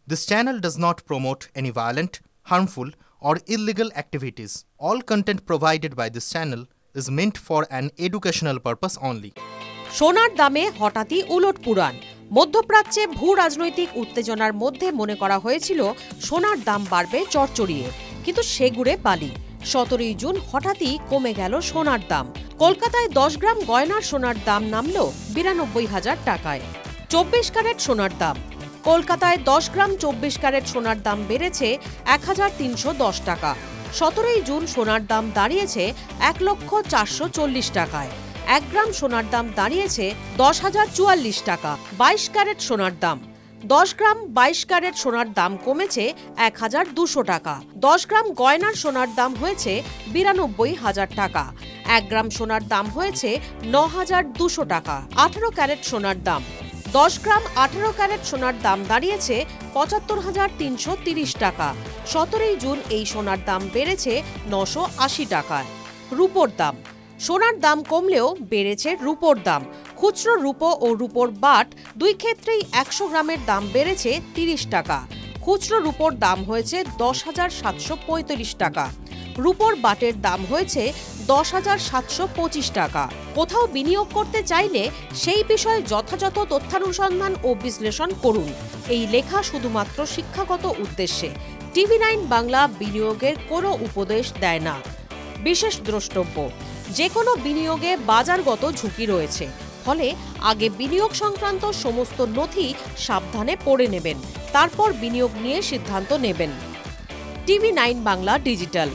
This channel does not promote any violent, harmful, or illegal activities. All content provided by this channel is meant for an educational purpose only. সোনার দামে হঠাৎই উলটপুরাণ। মধ্যপ্রাচ্যে ভূ রাজনৈতিক উত্তেজনার মধ্যে মনে করা হয়েছিল সোনার দাম বাড়বে চড়চড়িয়ে, কিন্তু সেগুড়ে বালি। 17 জুন হঠাৎই কমে গেল সোনার দাম। কলকাতায় 10 গ্রাম গয়নার সোনার দাম নামল 92,000 টাকায়। 24 ক্যারেট সোনার দাম। কলকাতায় 10 গ্রাম 24 ক্যারেট সোনার দাম বেড়েছে 1,310 টাকা। 17 জুন সোনার দাম দাঁড়িয়েছে 1,440,000 টাকায়। 1 গ্রাম সোনার দাম দাঁড়িয়েছে 10,044 টাকা। 22 ক্যারেট সোনার দাম। 10 গ্রাম 22 ক্যারেট সোনার দাম কমেছে 1,200 টাকা। 10 গ্রাম গয়নার সোনার দাম হয়েছে 92,000 টাকা। 1 গ্রাম সোনার দাম হয়েছে 9,200 টাকা। 18 ক্যারেট সোনার দাম। 10 গ্রাম 18 ক্যারেট সোনার দাম দাঁড়িয়েছে 75,330 টাকা। 17 জুন এই সোনার দাম বেড়েছে 980 টাকায়। রূপোর দাম। সোনার দাম কমলেও বেড়েছে রূপোর দাম। খুচরো রূপো ও রূপোর বাট দুই ক্ষেত্রেই 100 গ্রামের দাম বেড়েছে 30 টাকা। খুচরো রূপোর দাম হয়েছে 10,735 টাকা। রূপোর বাটের দাম হয়েছে 10,725 টাকা। কোথাও বিনিয়োগ করতে চাইলে সেই বিষয়ে যথাযথ তথ্যানুসন্ধান ও বিশ্লেষণ করুন। এই লেখা শুধুমাত্র শিক্ষাগত উদ্দেশ্যে। TV9 বাংলা বিনিয়োগের কোনো উপদেশ দেয় না। বিশেষ দ্রষ্টব্য, যে কোনো বিনিয়োগে বাজারগত ঝুঁকি রয়েছে, ফলে আগে বিনিয়োগ সংক্রান্ত সমস্ত নথি সাবধানে পড়ে নেবেন, তারপর বিনিয়োগ নিয়ে সিদ্ধান্ত নেবেন। TV9 Bangla digital.